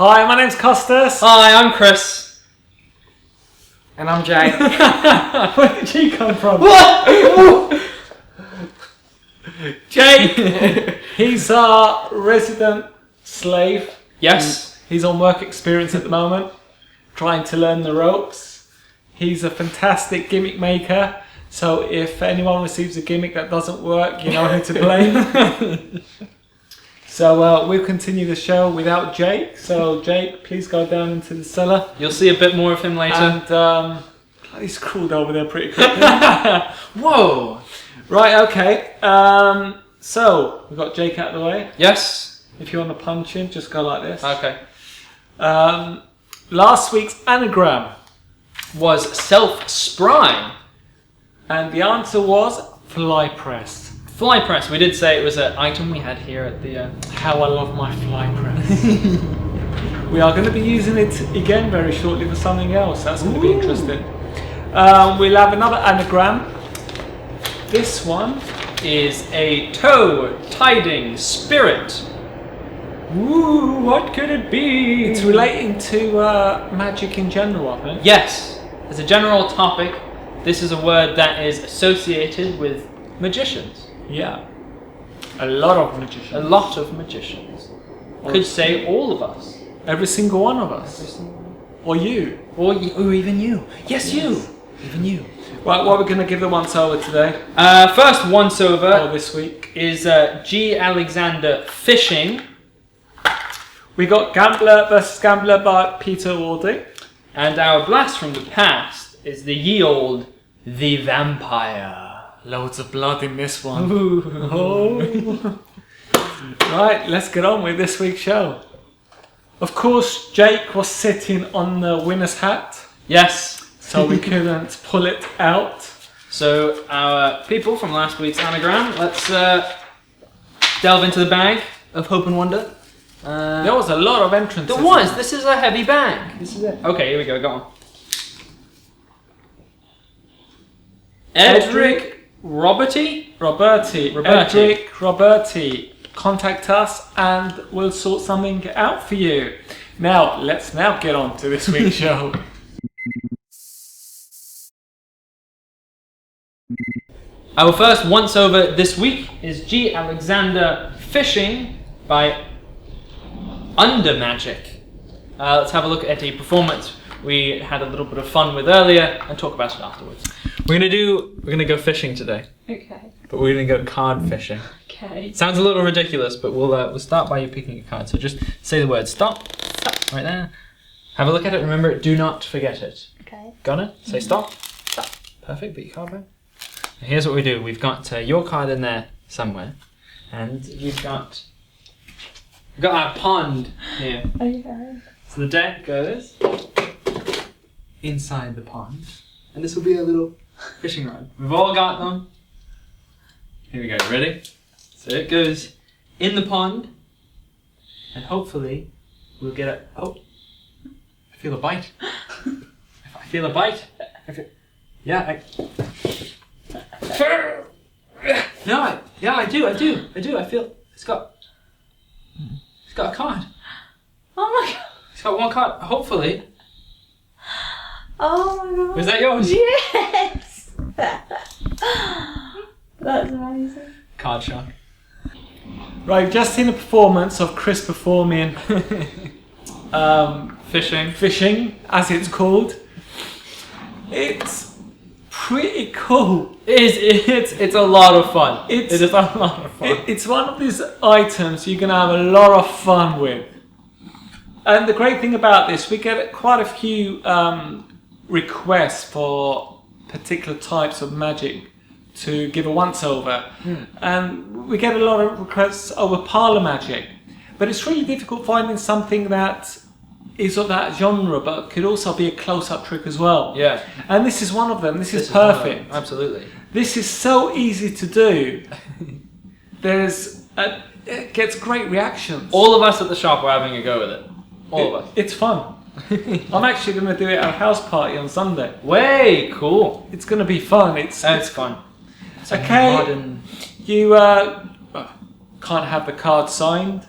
Hi, my name's Costas. Hi, I'm Chris. And I'm Jay. Where did you come from? What? Jake, he's our resident slave. Yes. He's on work experience at the moment, trying to learn the ropes. He's a fantastic gimmick maker, so if anyone receives a gimmick that doesn't work, you know who to blame. So we'll continue the show without Jake. So Jake, please go down into the cellar. You'll see a bit more of him later. And he's crawled over there pretty quickly. Whoa. Right, okay. So we've got Jake out of the way. Yes. If you want to punch him, just go like this. Okay. Last week's anagram. Was self-spry. And the answer was fly press. Fly press. We did say it was an item we had here at the... How I love my fly press. We are going to be using it again very shortly for something else. That's going to be interesting. We'll have another anagram. This one is a toe-tiding spirit. Ooh, what could it be? It's relating to magic in general, I think. Yes. As a general topic, this is a word that is associated with magicians. Yeah. A lot of magicians. A lot of magicians. Could say all of us. Every single one of us. Or you. Or even you. Yes, you. Even you. Right, what we're going to give the once over today. First once over this week is G. Alexander Fishing. We got Gambler vs. Gambler by Peter Woerde. And our blast from the past is the ye old The Vampire. Loads of blood in this one. Oh. Right, let's get on with this week's show. Of course, Jake was sitting on the winner's hat. Yes. So we couldn't pull it out. So our people from last week's anagram, let's delve into the bag of hope and wonder. There was a lot of entrances. There was. This is a heavy bag. This is it. Okay, here we go. Go on. Edric Roberti. Edric Roberti. Contact us and we'll sort something out for you. Now, let's get on to this week's show. Our first once over this week is G. Alexander Fishing by UnderMagic. Let's have a look at a performance we had a little bit of fun with earlier and talk about it afterwards. We're gonna go fishing today. Okay. But we're gonna go card fishing. Okay. Sounds a little ridiculous, but we'll start by you picking a card. So just say the word stop. Stop. Right there. Have a look at it. Remember, do not forget it. Okay. Got it? Say stop. Stop. Perfect. Put your card back. And here's what we do. We've got your card in there somewhere, and we've got our pond here. Okay. So the deck goes inside the pond, and this will be a little fishing rod. We've all got them. Here we go. Ready? So it goes in the pond, and hopefully we'll get a. Oh, I feel a bite. I feel a bite. Yeah. I do. I feel it's got a card. Oh my god. It's got one card. Hopefully. Oh my god. Was that yours? Yes. That's amazing. Card shock. Right, just seen a performance of Chris performing fishing, as it's called. It's pretty cool. It's a lot of fun. It is a lot of fun. It's one of these items you're going to have a lot of fun with. And the great thing about this, we get quite a few requests for particular types of magic to give a once over. And we get a lot of requests over parlour magic. But it's really difficult finding something that is of that genre but could also be a close-up trick as well. Yeah. And this is one of them. This is one of them. perfect. Absolutely. This is so easy to do. It gets great reactions. All of us at the shop are having a go with it. All of us. It's fun. I'm actually going to do it at a house party on Sunday. Way cool. It's going to be fun. It's fun. It's okay. Modern... You can't have the card signed.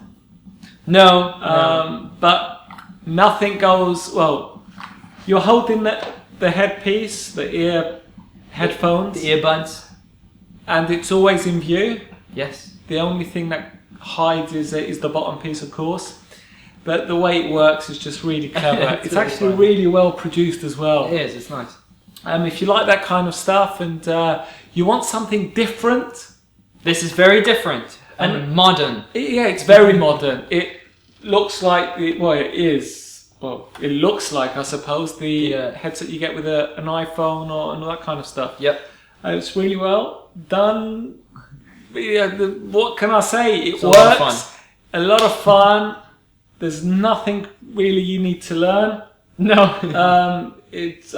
No. But Nothing goes, well, you're holding the headpiece, the ear headphones. The earbuds. And it's always in view. Yes. The only thing that hides is the bottom piece, of course. But the way it works is just really clever. It's really actually fun. really well produced as well. It is, it's nice. If you like that kind of stuff and you want something different. This is very different and modern. Yeah, it's very modern. It looks like, it is. Well, it looks like, I suppose, the headset you get with an iPhone or and all that kind of stuff. Yep. It's really well done. Yeah, what can I say? It It's works. A lot of fun. There's nothing really you need to learn. No. It's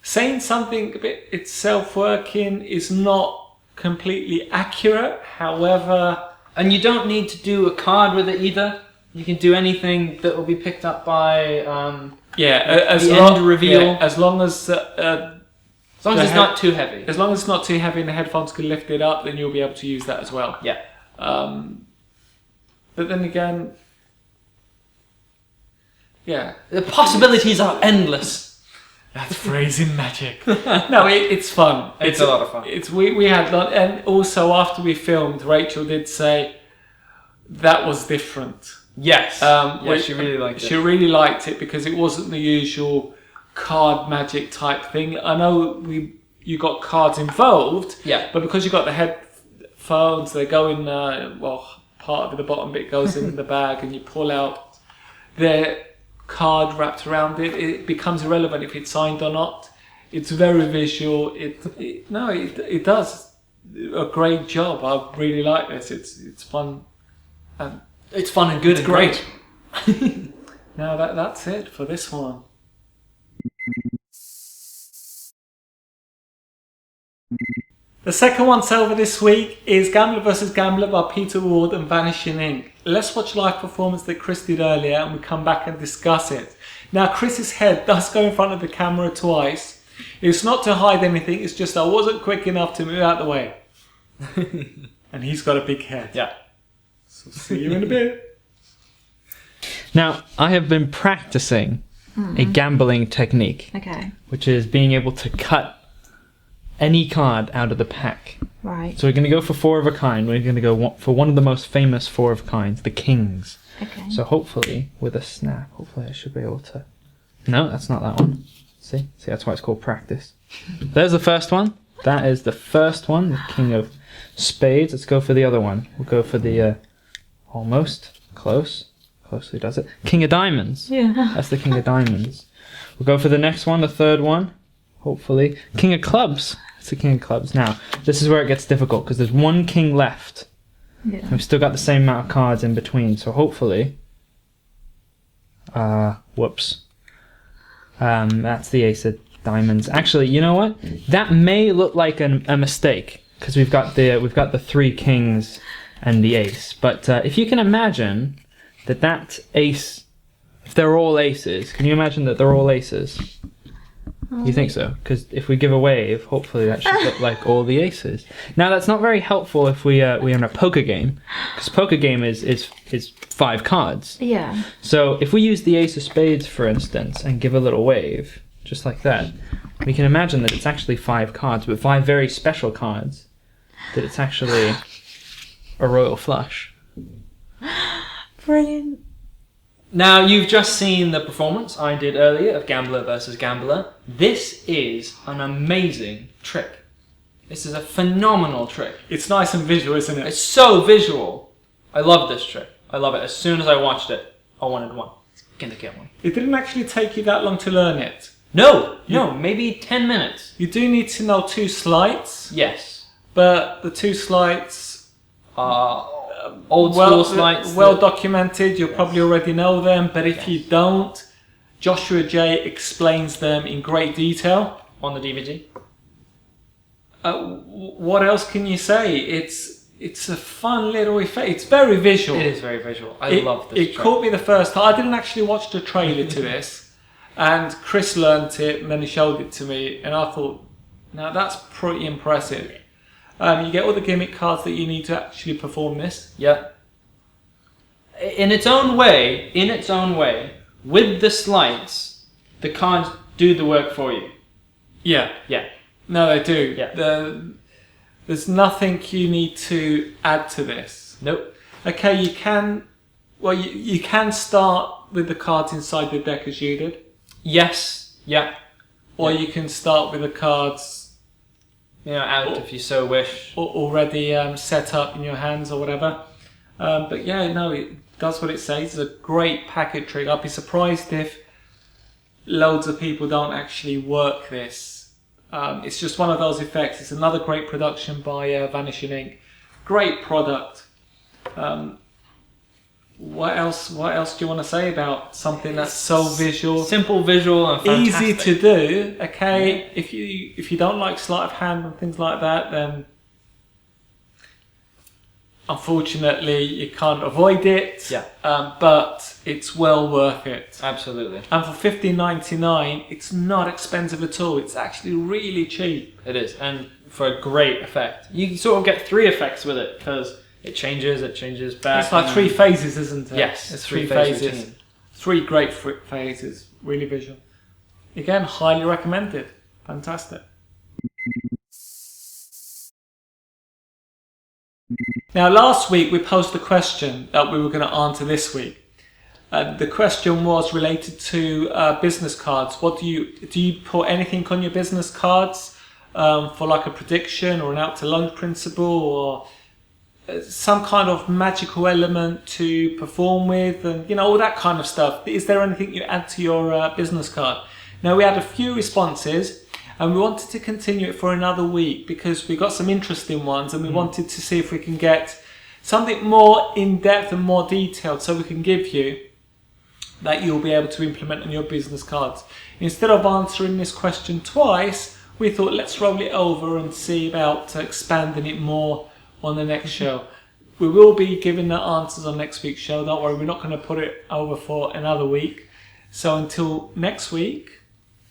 saying something a bit itself working is not completely accurate. However, And you don't need to do a card with it either. You can do anything that will be picked up by as the long, end reveal. yeah, as long as it's not too heavy. as long as it's not too heavy and the headphones can lift it up, then you'll be able to use that as well. Yeah. But then again, yeah, The possibilities are endless. that's phrasing magic. No, it's fun. It's a lot of fun. We had lot, and also after we filmed, Rachel did say that was different. Yes. She really liked it. She really liked it because it wasn't the usual card magic type thing. I know you got cards involved. Yeah. But because you got the headphones, they go in. Part of the bottom bit goes in the bag, and you pull out the card wrapped around it. It becomes irrelevant if it's signed or not. It's very visual. It does a great job. I really like this. It's fun. And It's fun and good and great. now that's it for this one. The second once over this week is Gambler vs. Gambler by Peter Woerde and Vanishing Ink. Let's watch live performance that Chris did earlier and we come back and discuss it. Now Chris's head does go in front of the camera twice. It's not to hide anything, it's just I wasn't quick enough to move out the way. And he's got a big head. Yeah. So see you in a bit. Now, I have been practicing a gambling technique, Okay. which is being able to cut any card out of the pack. Right. So we're going to go for 4 of a kind. We're going to go for one of the most famous 4 of a kinds, the kings. Okay. So hopefully, with a snap, hopefully I should be able to... No, that's not that one. See, that's why it's called practice. There's the first one. That is the first one, the king of spades. Let's go for the other one. We'll go for the almost closely does it. King of diamonds. Yeah. That's the king of diamonds. We'll go for the next one, the third one. Hopefully, king of clubs. That's the king of clubs. Now, this is where it gets difficult because there's one king left. Yeah. We've still got the same amount of cards in between, so hopefully... whoops. That's the ace of diamonds. Actually, you know what? That may look like a mistake because we've got the 3 kings and the ace. But if you can imagine that ace, if they're all aces, can you imagine that they're all aces? You think so? Because if we give a wave, hopefully that should look like all the aces. Now that's not very helpful if we're in a poker game, because poker game is 5 cards. Yeah. So if we use the ace of spades, for instance, and give a little wave, just like that, we can imagine that it's actually 5 cards, but 5 very special cards. That it's actually a royal flush. Brilliant. Now, you've just seen the performance I did earlier of Gambler versus Gambler. This is an amazing trick. This is a phenomenal trick. It's nice and visual, isn't it? It's so visual. I love this trick. I love it. As soon as I watched it, I wanted one. Gonna get one. It didn't actually take you that long to learn it. No, maybe 10 minutes. You do need to know 2 sleights, Yes. but the 2 sleights Old school sleights. well documented. You'll probably already know them, but if you don't, Joshua J explains them in great detail on the DVD. What else can you say? It's a fun little effect. It's very visual. It is very visual. I love this. It caught me the first time. I didn't actually watch the trailer to this, and Chris learnt it, and then he showed it to me, and I thought, now that's pretty impressive. You get all the gimmick cards that you need to actually perform this. Yeah. In its own way, with the slides, the cards do the work for you. Yeah. Yeah. No, they do. Yeah. There's nothing you need to add to this. Nope. Okay, you can. Well, you can start with the cards inside the deck as you did, Yes. Yeah. or you can start with the cards Out if you so wish. already set up in your hands or whatever. But yeah, no, it does what it says. It's a great packet trick. I'd be surprised if loads of people don't actually work this. It's just one of those effects. It's another great production by Vanishing Ink. Great product. What else do you want to say about something that's so visual? Simple visual and fantastic. Easy to do. Okay, if you don't like sleight of hand and things like that, then unfortunately you can't avoid it. Yeah. But it's well worth it. Absolutely. And for $15.99, it's not expensive at all. It's actually really cheap. It is, and for a great effect. You sort of get 3 effects with it because it changes back. It's like 3 phases, isn't it? Yes, it's 3 3 phase phases. routine. 3 great phases. Really visual. Again, highly recommended. Fantastic. Now, last week we posed a question that we were going to answer this week. The question was related to business cards. What do you put anything on your business cards for like a prediction or an out to lunch principle or some kind of magical element to perform with, and all that kind of stuff? Is there anything you add to your business card? Now, we had a few responses and we wanted to continue it for another week because we got some interesting ones and we wanted to see if we can get something more in depth and more detailed so we can give you that you'll be able to implement on your business cards. Instead of answering this question twice, we thought let's roll it over and see about expanding it more on the next show. We will be giving the answers on next week's show. Don't worry, we're not going to put it over for another week. So until next week,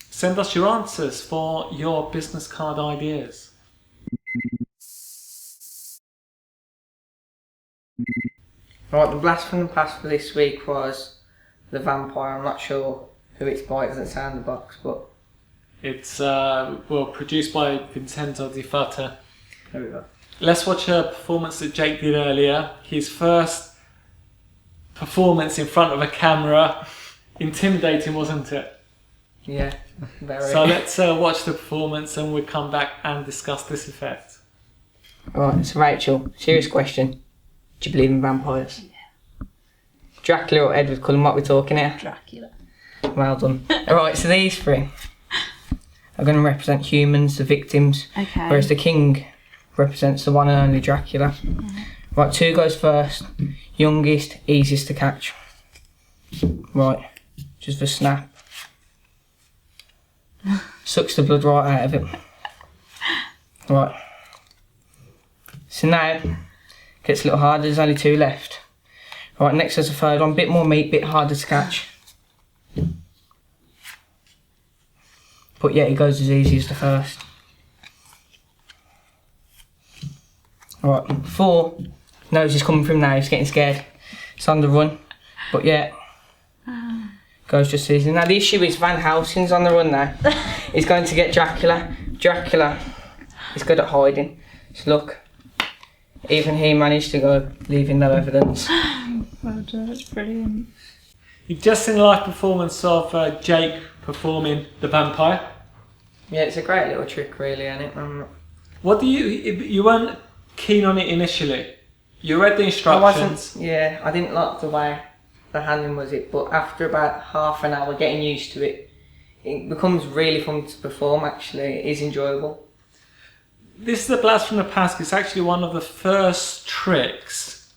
send us your answers for your business card ideas. Right, the blast from the past for this week was the vampire. I'm not sure who it's by, it doesn't say on the box, but It's produced by Vincenzo Di Fata. there we go. Let's watch a performance that Jake did earlier. His first performance in front of a camera. Intimidating, wasn't it? Yeah, very. So let's watch the performance and we'll come back and discuss this effect. Right, so Rachel, serious question. Do you believe in vampires? Yeah. Dracula or Edward Cullen, what we're talking here? Dracula. Well done. Alright, so these 3 are going to represent humans, the victims, Okay. whereas the king represents the one and only Dracula. Right, 2 goes first. Youngest, easiest to catch. Right, just for snap. Sucks the blood right out of it. Right. So now, gets a little harder, there's only 2 left. Right, next there's a 3rd one, bit more meat, bit harder to catch. But yeah, it goes as easy as the first. Right, 4, nose is coming from now, he's getting scared. It's on the run, but yeah, goes just easy. Now the issue is Van Helsing's on the run now. He's going to get Dracula. Dracula is good at hiding. So look, even he managed to go, leaving no evidence. Well done, that's brilliant. You've just seen a live performance of Jake performing the vampire. Yeah, it's a great little trick really, isn't it? What do you weren't keen on it initially? You read the I instructions. I didn't like the way the handling was it, but after about half an hour getting used to it, it becomes really fun to perform actually. It is enjoyable. This is a blast from the past. It's actually one of the first tricks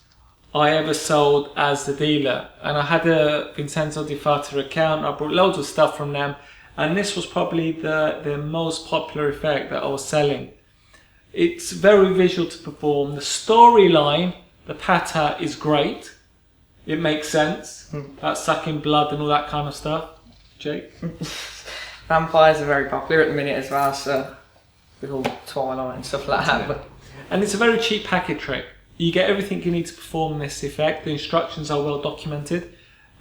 I ever sold as the dealer. And I had a Vincenzo Di Fata account. I bought loads of stuff from them. And this was probably the most popular effect that I was selling. It's very visual to perform. The storyline, the patter is great. It makes sense. About sucking blood and all that kind of stuff. Jake? Vampires are very popular at the minute as well, so with all Twilight and stuff like that. But And it's a very cheap packet trick. You get everything you need to perform this effect. The instructions are well documented.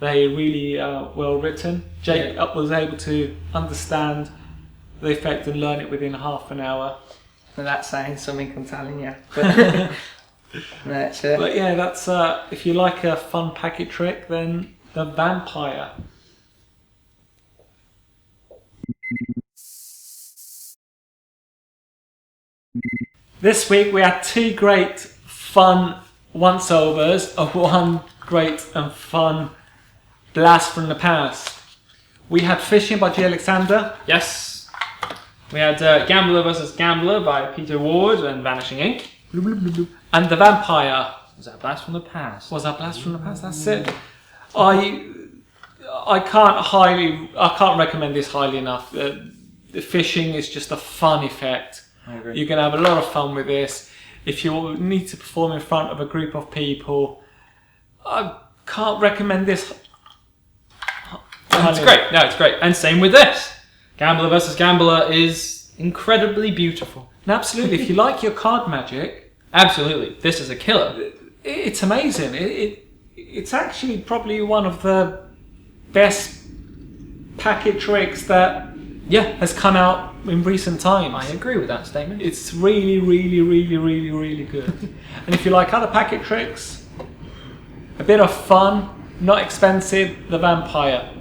They really well written. Jake was able to understand the effect and learn it within half an hour. And that's saying something, I'm telling you. But, that's it. But yeah, that's if you like a fun packet trick, then the vampire. This week we had 2 great fun once-overs of 1 great and fun blast from the past. We had Fishing by G. Alexander. Yes. We had Gambler vs. Gambler by Peter Woerde and Vanishing Ink. And The Vampire. Was that Blast from the Past? Was that Blast from the Past? That's it. I can't recommend this highly enough. The fishing is just a fun effect. I agree. You can have a lot of fun with this. If you need to perform in front of a group of people, I can't recommend this. It's great. No, it's great. And same with this. Gambler vs. Gambler is incredibly beautiful. And absolutely, if you like your card magic, absolutely, this is a killer. It's amazing. It's actually probably one of the best packet tricks that has come out in recent times. I agree with that statement. It's really, really, really, really, really good. And if you like other packet tricks, a bit of fun, not expensive, The Vampire.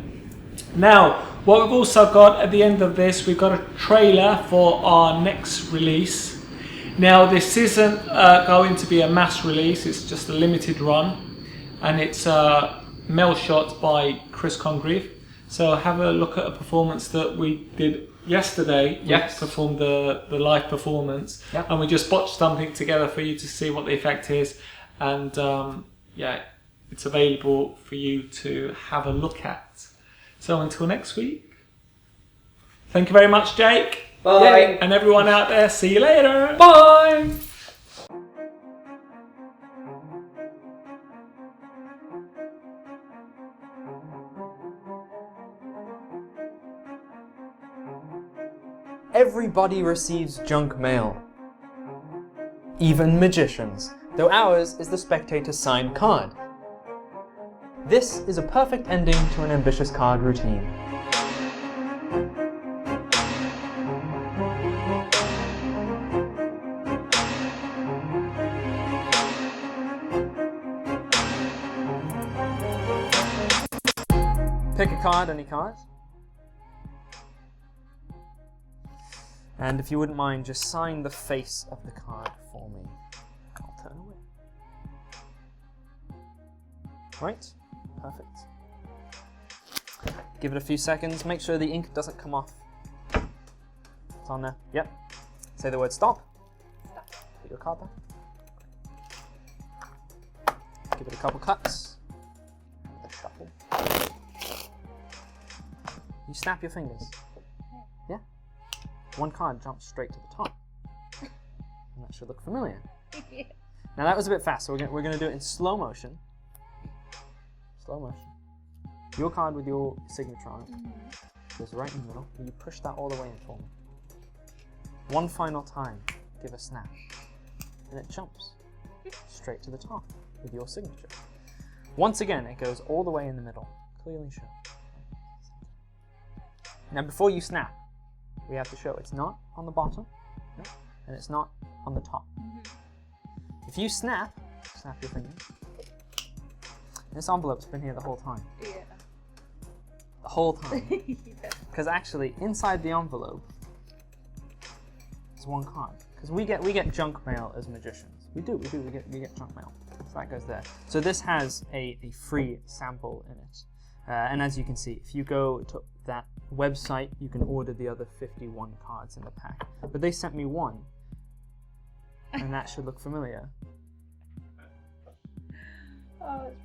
Now, what we've also got at the end of this, we've got a trailer for our next release. Now, this isn't going to be a mass release, it's just a limited run. And it's mail shot by Chris Congreve. So have a look at a performance that we did yesterday. Yes. We performed the live performance. Yep. And we just botched something together for you to see what the effect is. And it's available for you to have a look at. So until next week, thank you very much, Jake. Bye. Yay. And everyone out there, see you later. Bye! Everybody receives junk mail. Even magicians, though ours is the spectator's signed card. This is a perfect ending to an ambitious card routine. Pick a card, any card. And if you wouldn't mind, just sign the face of the card for me. I'll turn away. Right, perfect. Give it a few seconds, make sure the ink doesn't come off. It's on there, yep. Say the word stop. Put your card back. Give it a couple cuts. And a shuffle. You snap your fingers. Yeah? One card jumps straight to the top. And that should look familiar. Now that was a bit fast, so we're going to do it in slow motion. Slow motion. Your card with your signature on it goes right in the middle, and you push that all the way in for me. One final time, give a snap, and it jumps straight to the top with your signature. Once again, it goes all the way in the middle, clearly shown. Now before you snap, we have to show it's not on the bottom, no, and it's not on the top. If you snap your finger. This envelope's been here the whole time. Yeah. The whole time. Because actually, inside the envelope is one card. Because we get junk mail as magicians. We get junk mail. So that goes there. So this has a free sample in it. And as you can see, if you go to that website, you can order the other 51 cards in the pack. But they sent me one. And that should look familiar. Oh, it's